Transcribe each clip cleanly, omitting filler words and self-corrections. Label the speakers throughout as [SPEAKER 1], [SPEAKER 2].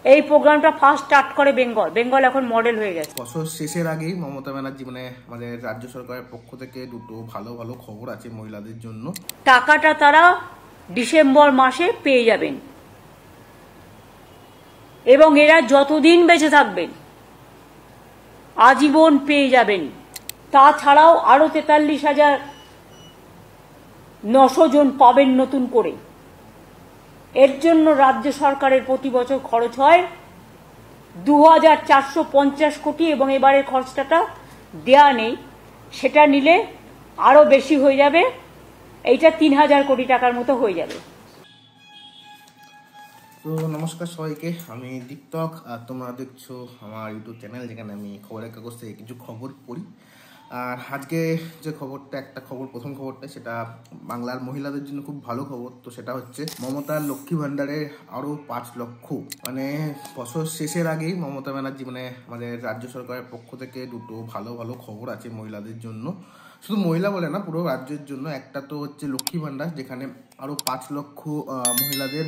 [SPEAKER 1] এই প্রোগ্রামটা first start করে বেঙ্গল। বেঙ্গল এখন মডেল হয়ে গেছে।
[SPEAKER 2] বছর শেষের আগেই মমতা ব্যানার্জি আমাদের রাজ্য সরকারের পক্ষ থেকে দুটো ভালো ভালো খবর আছে মহিলাদের জন্য।
[SPEAKER 1] টাকাটা তারা ডিসেম্বর মাসে পেয়ে যাবেন এবং এরা যতদিন বেঁচে থাকবেন আজীবন পেয়ে যাবেন। তাছাড়াও আরো 43,900 জন পাবেন নতুন করে। এর জন্য রাজ্য সরকারের প্রতি বছর খরচ হয় 2,450 কোটি এবং এবারের খরচটা দেয়া নেই, সেটা নিলে আরো বেশি হয়ে যাবে। এইটা 3,000 কোটি টাকার মতো হয়ে যাবে।
[SPEAKER 2] তো নমস্কার সবাইকে, আমি দীপ্তক আর তোমরা দেখছো আমার ইউটিউব চ্যানেল, যেখানে আমি খবরের কাগজ থেকে কিছু খবর পড়ি। আর আজকে যে খবরটা, প্রথম খবরটা সেটা বাংলার মহিলাদের জন্য খুব ভালো খবর। তো সেটা হচ্ছে মমতার লক্ষ্মী ভাণ্ডারের আরও 5 লক্ষ, বছর শেষের আগেই মমতা ব্যানার্জি আমাদের রাজ্য সরকারের পক্ষ থেকে দুটো ভালো ভালো খবর আছে মহিলাদের জন্য। শুধু মহিলা বলে না, পুরো রাজ্যের জন্য। একটা তো হচ্ছে লক্ষ্মী ভাণ্ডার, যেখানে আরও 5 লক্ষ মহিলাদের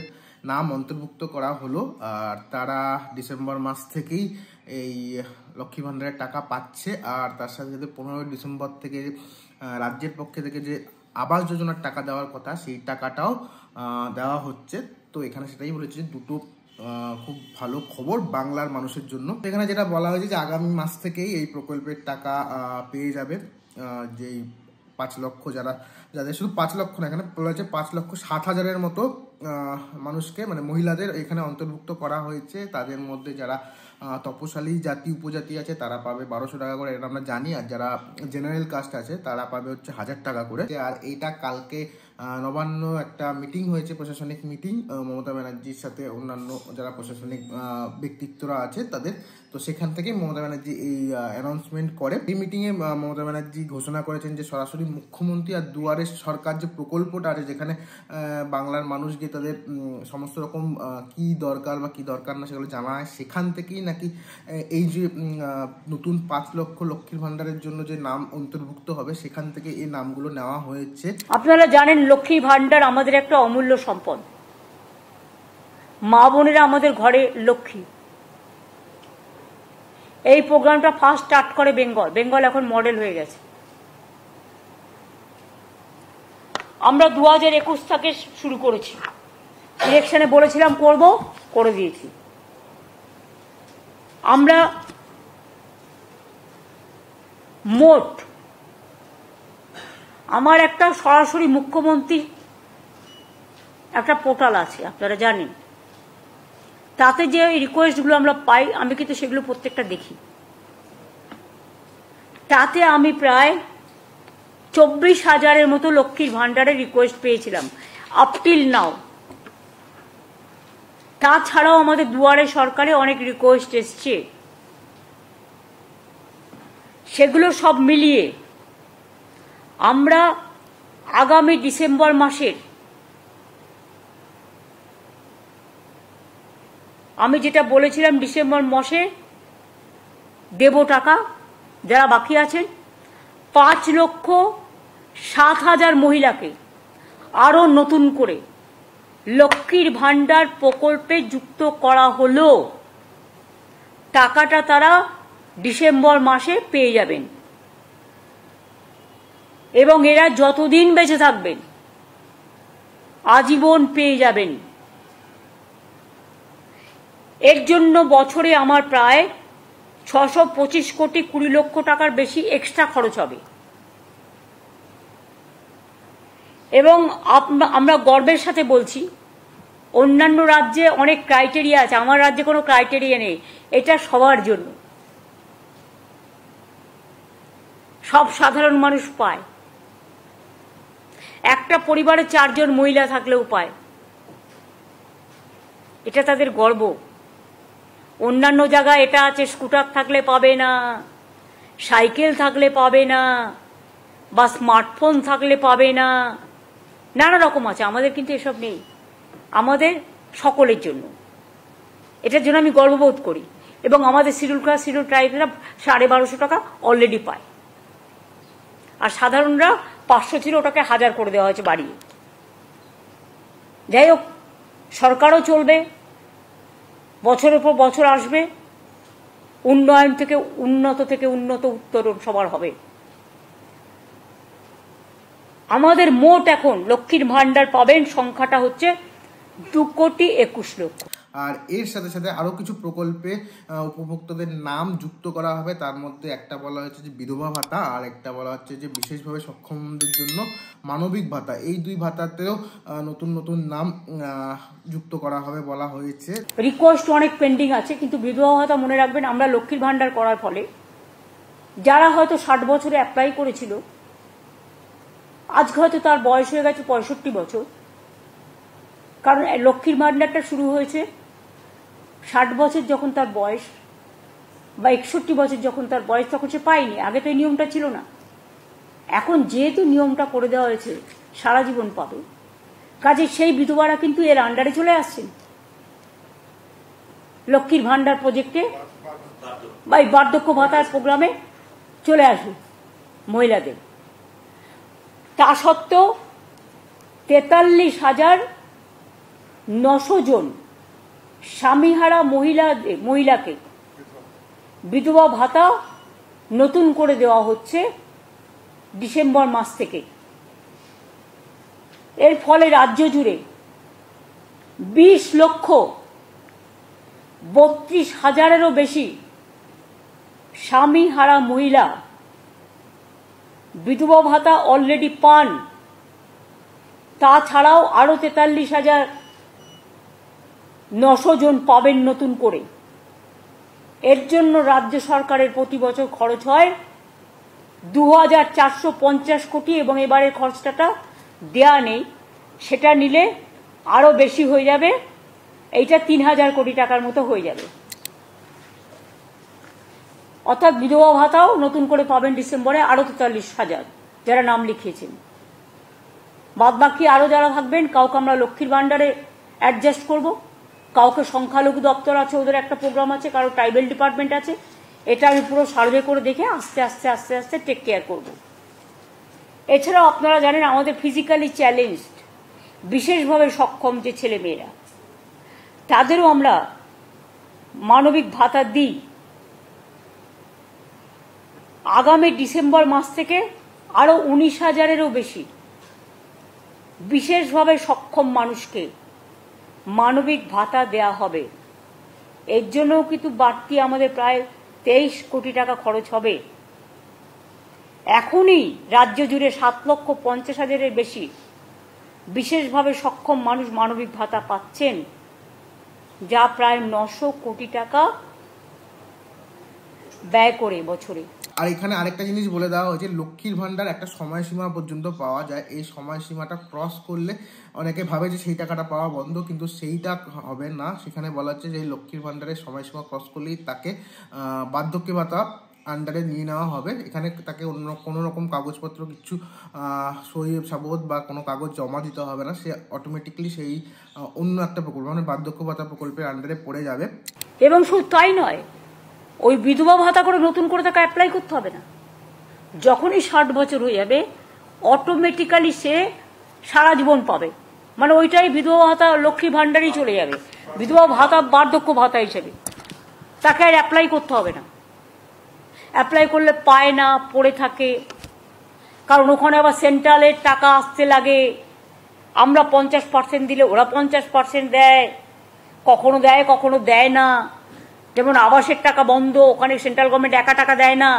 [SPEAKER 2] নাম অন্তর্ভুক্ত করা হলো। আর তারা ডিসেম্বর মাস থেকেই এই লক্ষ্মী ভাণ্ডারের টাকা পাচ্ছে। আর তার সাথে সাথে 15 ডিসেম্বর থেকে রাজ্যের পক্ষে থেকে যে আবাস যোজনার টাকা দেওয়ার কথা, সেই টাকাটাও দেওয়া হচ্ছে। তো এখানে সেটাই বলেছে যে দুটো খুব ভালো খবর বাংলার মানুষের জন্য। এখানে যেটা বলা হয়েছে যে আগামী মাস থেকেই এই প্রকল্পের টাকা পেয়ে যাবে যেই 5 লক্ষ, যাদের শুধু 5 লক্ষ না, এখানে বলা হয়েছে 5,07,000-এর মতো মানুষকে, মহিলাদের এখানে অন্তর্ভুক্ত করা হয়েছে। তাদের মধ্যে যারা তপশালী জাতি উপজাতি আছে তারা পাবে 1,200 টাকা করে, এটা আমরা জানি। আর যারা জেনারেল কাস্ট আছে তারা পাবে হচ্ছে 1,000 টাকা করে। আর এইটা কালকে নবান্ন একটা মিটিং হয়েছে, প্রশাসনিক মিটিং, মমতা ব্যানার্জির সাথে অন্যান্য যারা প্রশাসনিক ব্যক্তিত্বরা আছে তাদের। তো সেখান থেকে মমতা ব্যানার্জি এই অ্যানাউন্সমেন্ট করে। এই মিটিংয়ে মমতা ব্যানার্জি ঘোষণা করেছেন যে সরাসরি মুখ্যমন্ত্রী আর দুয়ারে সরকার যে প্রকল্পটা আছে, যেখানে বাংলার মানুষ গিয়ে তাদের সমস্ত রকম কি দরকার বা কি দরকার না সেগুলো জানা হয়, সেখান থেকেই নাকি এই যে নতুন 5 লক্ষ লক্ষ্মীর ভাণ্ডারের জন্য যে নাম অন্তর্ভুক্ত হবে, সেখান থেকে এই নামগুলো নেওয়া হয়েছে।
[SPEAKER 1] আপনারা জানেন লক্ষ্মী ভাণ্ডার আমাদের একটা অমূল্য সম্পদ। মা বোনেরা আমাদের ঘরে লক্ষ্মী। এই প্রোগ্রামটা ফার্স্ট স্টার্ট করে বেঙ্গল। বেঙ্গল এখন মডেল হয়ে গেছে। আমরা 2021 থেকে শুরু করেছি। ইলেকশনে বলেছিলাম করব, করে দিয়েছি। আমরা মোট, আমার একটা সরাসরি মুখ্যমন্ত্রী একটা পোর্টাল আছে, আপনারা জানেন। তাতে যে রিকোয়েস্টগুলো আমরা পাই, আমি কিন্তু সেগুলো প্রত্যেকটা দেখি। তাতে আমি প্রায় 24,000-এর মতো লক্ষ্মীর ভাণ্ডারের রিকোয়েস্ট পেয়েছিলাম আপ টিল নাও। তাছাড়াও আমাদের দুয়ারে সরকারে অনেক রিকোয়েস্ট এসছে। সেগুলো সব মিলিয়ে আমরা আগামী ডিসেম্বর মাসের, আমি যেটা বলেছিলাম ডিসেম্বর মাসে দেব টাকা যারা বাকি আছেন, 5,07,000 মহিলাকে আরো নতুন করে লক্ষ্মীর ভাণ্ডার প্রকল্পে যুক্ত করা হলো। টাকাটা তারা ডিসেম্বর মাসে পেয়ে যাবেন এবং এরা যতদিন বেঁচে থাকবেন আজীবন পেয়ে যাবেন। এর জন্য বছরে আমার প্রায় 625 কোটি 20 লক্ষ টাকার বেশি এক্সট্রা খরচ হবে। এবং আমরা গর্বের সাথে বলছি, অন্যান্য রাজ্যে অনেক ক্রাইটেরিয়া আছে, আমার রাজ্যে কোনো ক্রাইটেরিয়া নেই। এটা সবার জন্য, সব সাধারণ মানুষ পায়। একটা পরিবারে 4 জন মহিলা থাকলেও পায়। এটা তাদের গর্ব। অন্যান্য জায়গায় এটা আছে, স্কুটার থাকলে পাবে না, সাইকেল থাকলে পাবে না, বা স্মার্টফোন থাকলে পাবে না, নানা রকম আছে। আমাদের কিন্তু এসব নেই, আমাদের সকলের জন্য। এটার জন্য আমি গর্ববোধ করি। এবং আমাদের শিডিউল কাস্ট শিডিউল ট্রাইবেরা 1250 টাকা অলরেডি পায়। আর সাধারণরা 500 ছিল, ওটাকে 1000 করে দেওয়া হয়েছে বাড়িয়ে। যাই হোক, সরকারও চলবে, বছরের পর বছর আসবে, উন্নয়ন থেকে উন্নত উত্তরণ সবার হবে। আমাদের মোট এখন লক্ষ্মীর ভান্ডার পাবেন সংখ্যাটা হচ্ছে 2,21,00,000।
[SPEAKER 2] আর এর সাথে সাথে আরো কিছু প্রকল্পে উপভোক্তাদের নাম যুক্ত করা হবে। তার মধ্যে একটা বলা হচ্ছে যে বিধবা ভাতা, আর একটা বলা হচ্ছে যে বিশেষভাবে সক্ষমদের জন্য মানবিক ভাতা। এই দুই ভাতাতেও নতুন নাম যুক্ত করা হবে বলা হয়েছে।
[SPEAKER 1] রিকোয়েস্ট অনেক পেন্ডিং আছে, কিন্তু বিধবা ভাতা মনে রাখবেন, আমরা লক্ষ্মীর ভান্ডার করার ফলে যারা হয়তো 60 বছরে অ্যাপ্লাই করেছিল, আজকে হয়তো তার বয়স হয়ে গেছে 65 বছর, কারণ লক্ষ্মীর ভান্ডারটা শুরু হয়েছে 60 বছর যখন তার বয়স, বা 61 বছর যখন তার বয়স, তখন সে পায়নি। আগে তো এই নিয়মটা ছিল না। এখন যেহেতু নিয়মটা করে দেওয়া হয়েছে সারা জীবন পাবে, কাজে সেই বিধবারা কিন্তু এর আন্ডারে চলে আসছেন, লক্ষ্মীর ভান্ডার প্রজেক্টে বা এই বার্ধক্য ভাতার প্রোগ্রামে চলে আসবে মহিলাদের। তা সত্ত্বেও 43,900 জন স্বামীহারা মহিলাকে বিধবা ভাতা নতুন করে দেওয়া হচ্ছে ডিসেম্বর মাস থেকে। এর ফলে রাজ্য জুড়ে 20,32,000-এরও বেশি স্বামীহারা মহিলা বিধবা ভাতা অলরেডি পান। তাছাড়াও আরো 43,900 জন পাবেন নতুন করে। এর জন্য রাজ্য সরকারের প্রতি বছর খরচ হয় 2,450 কোটি, এবং এবারের খরচটা দেয়া নেই, সেটা নিলে আরো বেশি হয়ে যাবে, এইটা 3,000 কোটি টাকার মতো হয়ে যাবে। অর্থাৎ বিধবা ভাতাও নতুন করে পাবেন ডিসেম্বরে আরো 43,000 যারা নাম লিখিয়েছেন। বাদ বাকি আরো যারা থাকবেন, কাউকে আমরা লক্ষ্মীর ভান্ডারে অ্যাডজাস্ট করব, কাউকে সংখ্যালঘু দপ্তর আছে, ওদের একটা প্রোগ্রাম আছে, কারো ট্রাইবেল ডিপার্টমেন্ট আছে। এটা আমি পুরো সার্ভে করে দেখে আস্তে আস্তে টেক কেয়ার করব। এছাড়াও আপনারা জানেন আমাদের ফিজিক্যালি চ্যালেঞ্জড, বিশেষভাবে সক্ষম যে ছেলে মেয়েরা, তাদেরও আমরা মানবিক ভাতা দিই। আগামী ডিসেম্বর মাস থেকে আরো 19,000-এরও বেশি বিশেষভাবে সক্ষম মানুষকে মানবিক ভাতা দেয়া হবে। এর জন্যও কিন্তু বাড়তি আমাদের প্রায় 23 কোটি টাকা খরচ হবে। এখনই রাজ্য জুড়ে 7,50,000-এর বেশি বিশেষভাবে সক্ষম মানুষ মানবিক ভাতা পাচ্ছেন, যা প্রায় 900 কোটি টাকা ব্যয় করে বছরে।
[SPEAKER 2] আর এখানে আরেকটা জিনিস বলে দেওয়া হয়েছে, লক্ষ্মীর ভান্ডার একটা সময়সীমা পর্যন্ত পাওয়া যায়। এই সময়সীমাটা ক্রস করলে অনেকে ভাবে যে সেই টাকাটা পাওয়া বন্ধ, কিন্তু সেইটা হবে না। সেখানে বলা হচ্ছে যে লক্ষ্মীর ভান্ডারের সময়সীমা ক্রস করলেই তাকে বার্ধক্য ভাতা আন্ডারে নিয়ে নেওয়া হবে। এখানে তাকে অন্য কোনো রকম কাগজপত্র কিছু সই সাবুত বা কোনো কাগজ জমা দিতে হবে না, সে অটোমেটিকলি সেই অন্য একটা প্রকল্প মানে বার্ধক্য ভাতা প্রকল্পের আন্ডারে পড়ে যাবে।
[SPEAKER 1] এবং শুধু তাই নয়, ওই বিধবা ভাতা করে নতুন করে তাকে অ্যাপ্লাই করতে হবে না। যখনই 60 বছর হয়ে যাবে অটোমেটিক্যালি সে সারা জীবন পাবে, মানে ওইটাই বিধবা ভাতা লক্ষ্মী ভান্ডারই চলে যাবে, বিধবা ভাতা বার্ধক্য ভাতা হিসেবে। তাকে আর অ্যাপ্লাই করতে হবে না। অ্যাপ্লাই করলে পায় না, পড়ে থাকে, কারণ ওখানে আবার সেন্ট্রালের টাকা আসতে লাগে। আমরা 50% দিলে ওরা 50% দেয়, কখনো দেয় কখনো দেয় না। যেমন আবাসের টাকা বন্ধ, ওখানে সেন্ট্রাল গভর্নমেন্ট একা টাকা দেয় না।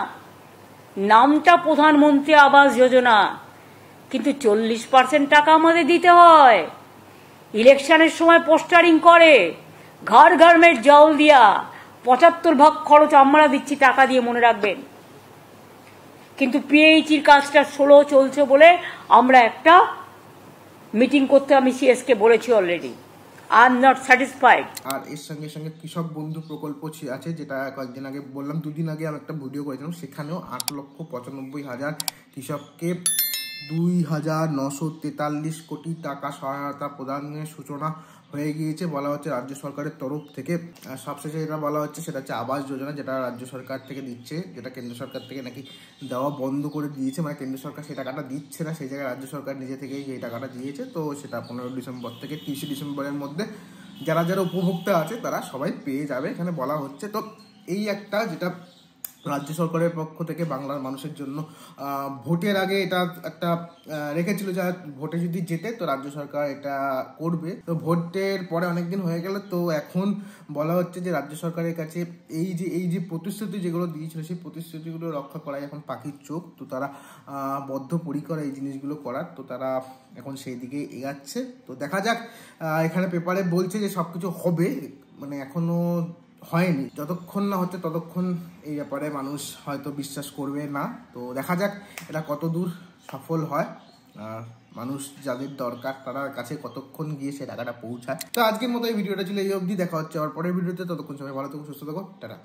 [SPEAKER 1] নামটা প্রধানমন্ত্রী আবাস যোজনা, কিন্তু 40% টাকা আমাদের দিতে হয়। ইলেকশনের সময় পোস্টারিং করে, ঘর ঘর মে জল দিয়া 75% খরচ আমরা দিচ্ছি টাকা দিয়ে, মনে রাখবেন। কিন্তু পিএইচির কাজটা স্লো চলছে বলে আমরা একটা মিটিং করতে আমি সিএসকে বলেছি already. I am not satisfied.
[SPEAKER 2] আর এর সঙ্গে সঙ্গে কৃষক বন্ধু প্রকল্প আছে, যেটা কয়েকদিন আগে বললাম, 2 দিন আগে আমি একটা ভিডিও করেছিলাম। সেখানেও 8,95,000 কৃষককে 2,943 কোটি টাকা সহায়তা প্রদানের সূচনা হয়ে গিয়েছে বলা হচ্ছে রাজ্য সরকারের তরফ থেকে। সবশেষে যেটা বলা হচ্ছে সেটা হচ্ছে আবাস যোজনা, যেটা রাজ্য সরকার থেকে দিচ্ছে, যেটা কেন্দ্র সরকার থেকে নাকি দেওয়া বন্ধ করে দিয়েছে। মানে কেন্দ্র সরকার সেই টাকাটা দিচ্ছে না, সেই জায়গায় রাজ্য সরকার নিজে থেকেই এই টাকাটা দিয়েছে। তো সেটা 15 ডিসেম্বর থেকে 30 ডিসেম্বরের মধ্যে যারা যারা উপভোক্তা আছে তারা সবাই পেয়ে যাবে, এখানে বলা হচ্ছে। তো এই একটা যেটা রাজ্য সরকারের পক্ষ থেকে বাংলার মানুষের জন্য ভোটের আগে এটা একটা রেখেছিল, যা ভোটে যদি জেতে তো রাজ্য সরকার এটা করবে। তো ভোটের পরে অনেকদিন হয়ে গেল, তো এখন বলা হচ্ছে যে রাজ্য সরকারের কাছে এই যে প্রতিশ্রুতি যেগুলো দিয়েছিল সেই প্রতিশ্রুতিগুলো রক্ষা করাই এখন পাখির চোখ। তো তারা বদ্ধপরিকর এই জিনিসগুলো করার, তো তারা এখন সেই দিকে এগাচ্ছে। তো দেখা যাক, এখানে পেপারে বলছে যে সবকিছু হবে, মানে এখনো হয়নি, যতক্ষণ না হচ্ছে ততক্ষণ এই ব্যাপারে মানুষ হয়তো বিশ্বাস করবে না। তো দেখা যাক এটা কত দূর সফল হয়, মানুষ যাদের দরকার তারা কাছে কতক্ষণ গিয়ে সে টাকাটা পৌঁছায়। তো আজকের মতো এই ভিডিওটা ছিল এই অবধি, দেখা হচ্ছে আবার পরের ভিডিওতে। ততক্ষণ সবাই ভালো থাকো, সুস্থ থাকো, টাটা।